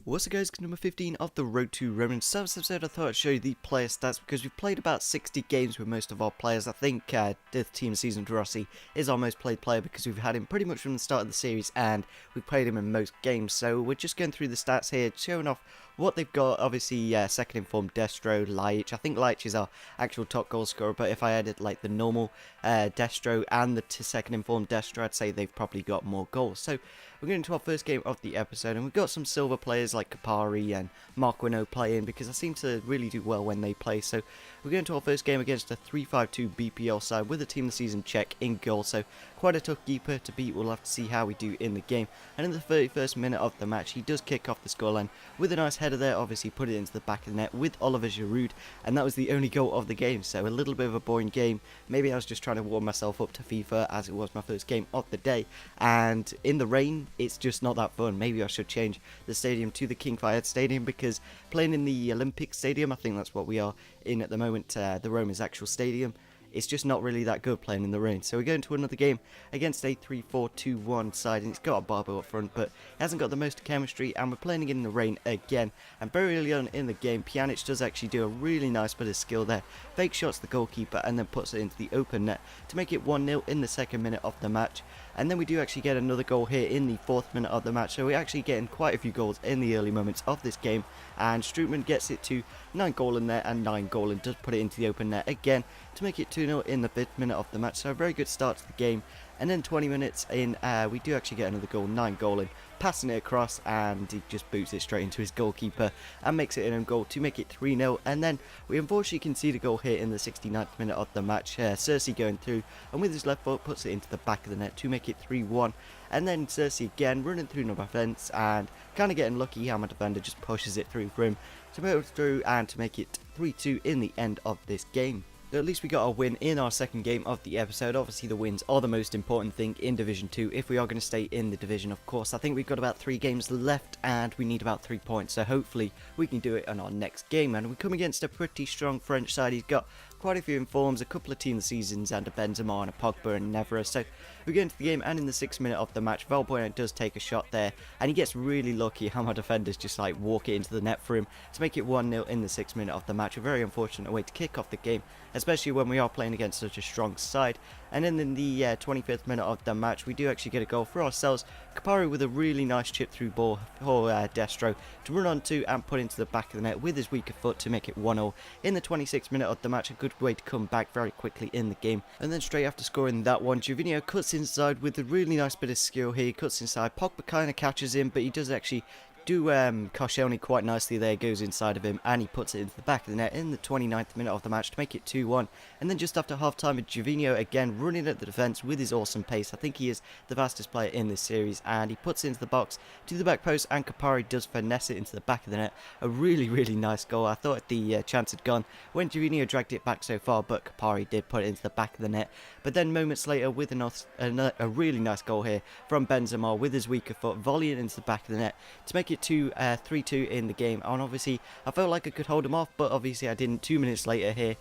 What's up guys, number 15 of the Road to Roma. So this episode I thought I'd show you the player stats because we've played about 60 games with most of our players. I think the team season Rossi is our most played player because we've had him pretty much from the start of the series and we've played him in most games. So we're just going through the stats here, showing off what they've got. Obviously second in form Destro, Laic. I think Laic is our actual top goal scorer, but if I added like the normal Destro and the second in form Destro, I'd say they've probably got more goals. So we're going into our first game of the episode, and we've got some silver players like Kapari and Marquino playing because I seem to really do well when they play. So we're going to our first game against a 3-5-2 BPL side with a team of the season Czech in goal. So quite a tough keeper to beat. We'll have to see how we do in the game. And in the 31st minute of the match, he does kick off the scoreline with a nice header there. Obviously put it into the back of the net with Oliver Giroud, and that was the only goal of the game. So a little bit of a boring game. Maybe I was just trying to warm myself up to FIFA as it was my first game of the day. And in the rain, it's just not that fun. Maybe I should change the stadium to the King Fahd Stadium, because playing in the Olympic Stadium, I think that's what we are in at the moment, the Roma's actual stadium, it's just not really that good playing in the rain. So we're going to another game against a 3-4-2-1 side, and it's got a Barbo up front, but it hasn't got the most chemistry, and we're playing in the rain again. And very early on in the game, Pjanic does actually do a really nice bit of skill there. Fake shots the goalkeeper and then puts it into the open net to make it 1-0 in the second minute of the match. And then we do actually get another goal here in the 4th minute of the match, so we're actually getting quite a few goals in the early moments of this game. And Strootman gets it to 9 goal in there, and 9 goal, and does put it into the open net again to make it 2-0 in the 5th minute of the match. So a very good start to the game. And then 20 minutes in, we do actually get another goal, 9 goal in, passing it across, and he just boots it straight into his goalkeeper and makes it an own goal to make it 3-0. And then we unfortunately concede a goal here in the 69th minute of the match. Cersei going through, and with his left foot puts it into the back of the net to make it 3-1. And then Cersei again running through no defence and kind of getting lucky how my defender just pushes it through for him to put it through and to make it 3-2 in the end of this game. So at least we got a win in our second game of the episode. Obviously the wins are the most important thing in Division 2 if we are going to stay in the division, of course. I think we've got about 3 games left and we need about 3 points, so hopefully we can do it on our next game. And we come against a pretty strong French side. He's got quite a few informs, a couple of team of the seasons, and a Benzema and a Pogba and Nevera. So we get into the game, and in the 6th minute of the match, Valbuena does take a shot there, and he gets really lucky how my defenders just like walk it into the net for him to make it 1-0 in the 6th minute of the match. A very unfortunate way to kick off the game, especially when we are playing against such a strong side. And then in the 25th minute of the match, we do actually get a goal for ourselves. Kapari with a really nice chip through ball for Destro to run onto and put into the back of the net with his weaker foot to make it 1-0 in the 26th minute of the match. A good way to come back very quickly in the game. And then straight after scoring that one, Juvinho cuts inside with a really nice bit of skill here. He cuts inside, Pogba kind of catches him, but he does actually do Koscielny quite nicely there, goes inside of him, and he puts it into the back of the net in the 29th minute of the match to make it 2-1. And then just after half time, Juvinho again running at the defence with his awesome pace. I think he is the fastest player in this series, and he puts it into the box to the back post, and Kapari does finesse it into the back of the net. A really, really nice goal. I thought the chance had gone when Juvinho dragged it back so far, but Kapari did put it into the back of the net. But then moments later, with a really nice goal here from Benzema with his weaker foot, volleying into the back of the net to make it 3-2 in the game. And obviously I felt like I could hold him off, but obviously I didn't. 2 minutes later here,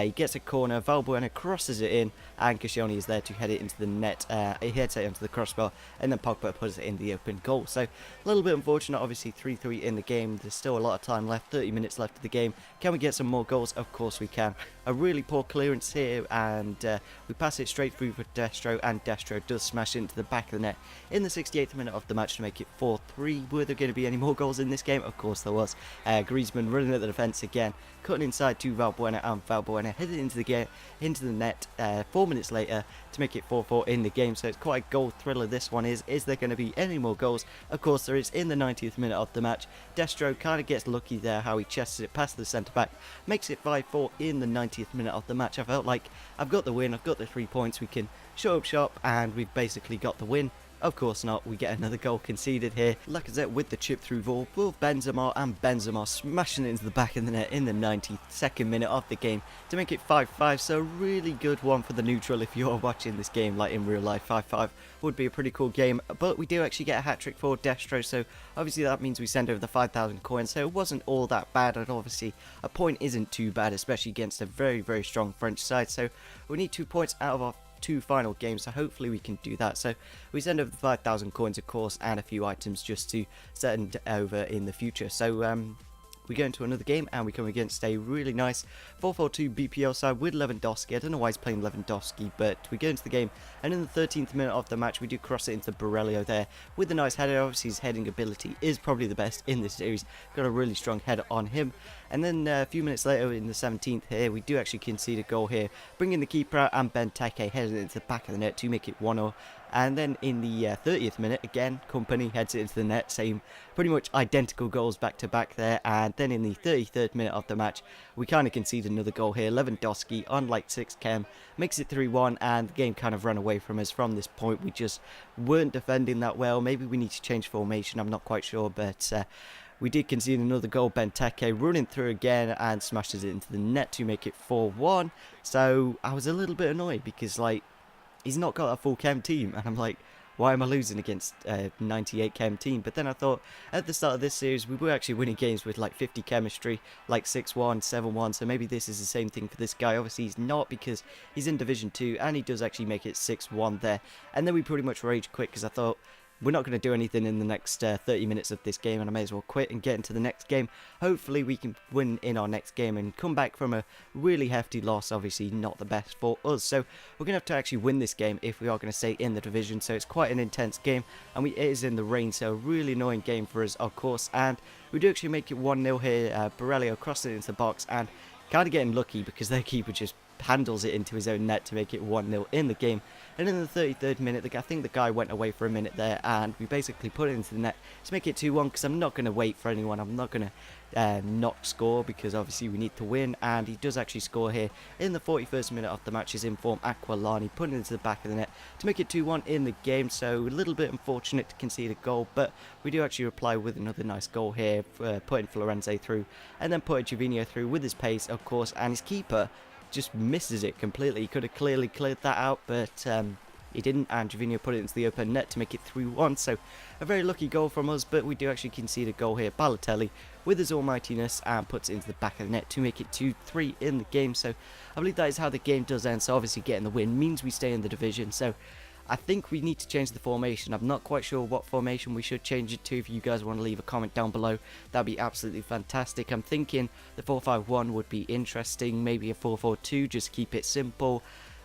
he gets a corner, Valbuena crosses it in, and Koscielny is there to head it into the net. He heads it onto the crossbar, and then Pogba puts it in the open goal. So a little bit unfortunate, obviously 3-3 in the game. There's still a lot of time left, 30 minutes left of the game. Can we get some more goals? Of course we can. A really poor clearance here, and we pass it straight through for Destro, and Destro does smash into the back of the net in the 68th minute of the match to make it 4-3. Were there going to be any more goals in this game? Of course there was. Griezmann running at the defence again, cutting inside to Valbuena, and Valbuena headed into the net 4 minutes later to make it 4-4 in the game. So it's quite a goal thriller this one is. Is there going to be any more goals? Of course there is in the 90th minute of the match. Destro kind of gets lucky there how he chests it past the centre back, makes it 5-4 in the 90th minute of the match. I felt like I've got the win, I've got the 3 points, we can shut up shop, and we've basically got the win. Of course not, we get another goal conceded here. Lacazette with the chip through ball for Benzema, and Benzema smashing it into the back of the net in the 92nd minute of the game to make it 5-5. So really good one for the neutral if you're watching this game like in real life. 5-5 would be a pretty cool game, but we do actually get a hat-trick for Destro, so obviously that means we send over the 5,000 coins, so it wasn't all that bad, and obviously a point isn't too bad, especially against a very, very strong French side. So we need 2 points out of our 2 final games, so hopefully we can do that. So we send over the 5,000 coins, of course, and a few items just to send over in the future. So we go into another game and we come against a really nice 4-4-2 BPL side with Lewandowski. I don't know why he's playing Lewandowski, but we go into the game and in the 13th minute of the match we do cross it into Borrello there with a nice header. Obviously his heading ability is probably the best in this series, got a really strong header on him. And then a few minutes later in the 17th here we do actually concede a goal here, bringing the keeper out and Benteke headed it into the back of the net to make it 1-0. And then in the 30th minute, again, Company heads it into the net, same pretty much identical goals back to back there. And then in the 33rd minute of the match, we kind of concede another goal here. Lewandowski on like 6 chem makes it 3-1, and the game kind of ran away from us from this point. We just weren't defending that well. Maybe we need to change formation, I'm not quite sure, but we did concede another goal. Benteke running through again and smashes it into the net to make it 4-1. So I was a little bit annoyed because, like, he's not got a full chem team, and I'm like, why am I losing against a 98 chem team? But then I thought, at the start of this series, we were actually winning games with like 50 chemistry, like 6-1, 7-1, so maybe this is the same thing for this guy. Obviously he's not, because he's in Division 2, and he does actually make it 6-1 there. And then we pretty much rage quit, because I thought, we're not going to do anything in the next 30 minutes of this game, and I may as well quit and get into the next game. Hopefully we can win in our next game and come back from a really hefty loss. Obviously not the best for us, so we're going to have to actually win this game if we are going to stay in the division. So it's quite an intense game, and it is in the rain, so a really annoying game for us, of course. And we do actually make it 1-0 here. Borrello crosses it into the box and kind of getting lucky because their keeper just handles it into his own net to make it 1-0 in the game. And in the 33rd minute, I think the guy went away for a minute there, and we basically put it into the net to make it 2-1, because I'm not going to wait for anyone. I'm not going to not score, because obviously we need to win. And he does actually score here in the 41st minute of the match. His inform Aquilani putting it into the back of the net to make it 2-1 in the game. So a little bit unfortunate to concede a goal, but we do actually reply with another nice goal here, putting Florenzi through, and then putting Jovino through with his pace, of course, and his keeper just misses it completely. He could have clearly cleared that out, but he didn't, and Jovino put it into the open net to make it 3-1. So a very lucky goal from us, but we do actually concede a goal here. Balotelli with his almightiness and puts it into the back of the net to make it 2-3 in the game. So I believe that is how the game does end. So obviously getting the win means we stay in the division. So I think we need to change the formation. I'm not quite sure what formation we should change it to. If you guys want to leave a comment down below, that'd be absolutely fantastic. I'm thinking the 4-5-1 would be interesting, maybe a 4-4-2, just keep it simple.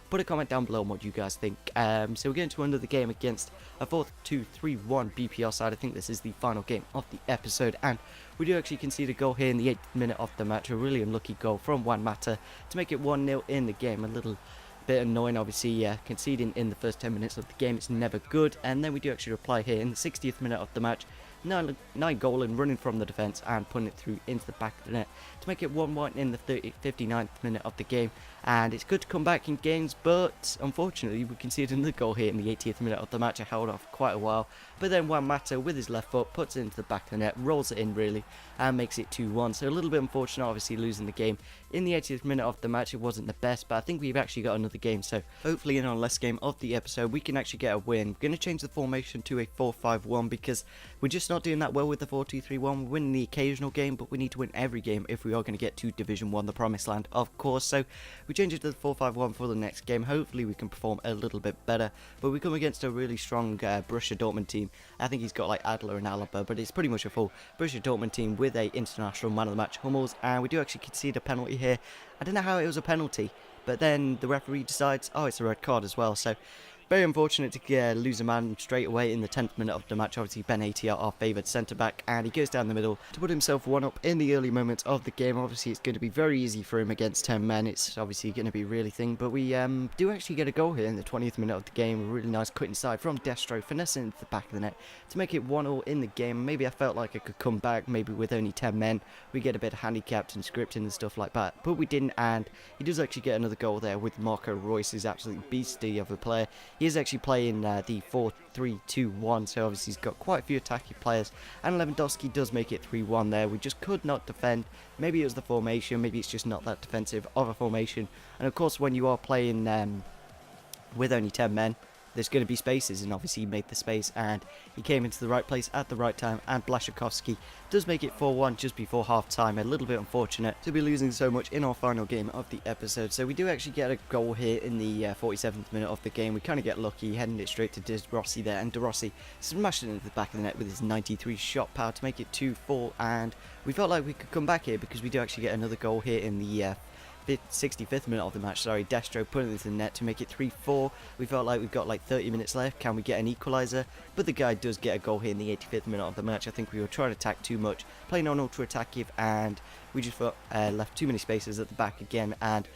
Put a comment down below on what you guys think. So we're going to another game against a 4-2-3-1 BPL side. I think this is the final game of the episode, and we do actually concede a goal here in the 8th minute of the match. A really unlucky goal from Juan Mata to make it 1-0 in the game. A little bit annoying, obviously, conceding in the first 10 minutes of the game, it's never good. And then we do actually reply here in the 60th minute of the match. Nine goal and running from the defence and putting it through into the back of the net to make it 1-1 in the 59th minute of the game. And it's good to come back in games, but unfortunately we conceded another goal here in the 80th minute of the match. I held off quite a while, but then Juan Mata with his left foot puts it into the back of the net, rolls it in really, and makes it 2-1. So a little bit unfortunate, obviously losing the game in the 80th minute of the match. It wasn't the best, but I think we've actually got another game, so hopefully in our last game of the episode we can actually get a win. We're going to change the formation to a 4-5-1 because we're just not doing that well with the 4-2-3-1. We're winning the occasional game, but we need to win every game if we are going to get to Division 1, the promised land, of course. So we change it to the 4-5-1 for the next game. Hopefully we can perform a little bit better, but we come against a really strong Borussia Dortmund team. I think he's got like Adler and Alaba, but it's pretty much a full Borussia Dortmund team with a international man of the match, Hummels, and we do actually concede a penalty here. I don't know how it was a penalty, but then the referee decides, oh, it's a red card as well. So very unfortunate to lose a man straight away in the 10th minute of the match. Obviously Ben Atia, our favoured centre-back, and he goes down the middle to put himself one up in the early moments of the game. Obviously it's going to be very easy for him against 10 men. It's obviously going to be really thing, but we do actually get a goal here in the 20th minute of the game. A really nice cut inside from Destro, finessing into the back of the net to make it 1-0 in the game. Maybe I felt like I could come back, maybe with only 10 men. We get a bit handicapped and scripting and stuff like that, but we didn't, and he does actually get another goal there with Marco Reus, who's absolutely beastly of a player. He is actually playing the 4-3-2-1, so obviously he's got quite a few attacking players, and Lewandowski does make it 3-1 there. We just could not defend. Maybe it was the formation, maybe it's just not that defensive of a formation, and of course when you are playing with only 10 men, there's going to be spaces, and obviously he made the space and he came into the right place at the right time, and Blaszczykowski does make it 4-1 just before half time. A little bit unfortunate to be losing so much in our final game of the episode. So we do actually get a goal here in the 47th minute of the game. We kind of get lucky, heading it straight to De Rossi there, and De Rossi smashed it into the back of the net with his 93 shot power to make it 2-4, and we felt like we could come back here because we do actually get another goal here in the 65th minute of the match. Destro putting it into the net to make it 3-4. We felt like we've got like 30 minutes left. Can we get an equaliser? But the guy does get a goal here in the 85th minute of the match. I think we were trying to attack too much, playing on ultra attackive, and we just left too many spaces at the back again. And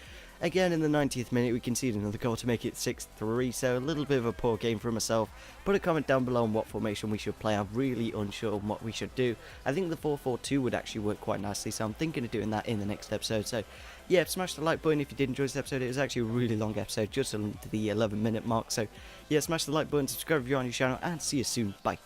again, in the 90th minute, we conceded another goal to make it 6-3, so a little bit of a poor game for myself. Put a comment down below on what formation we should play. I'm really unsure on what we should do. I think the 4-4-2 would actually work quite nicely, so I'm thinking of doing that in the next episode. So yeah, smash the like button if you did enjoy this episode. It was actually a really long episode, just to the 11-minute mark. So yeah, smash the like button, subscribe if you're on your channel, and see you soon. Bye.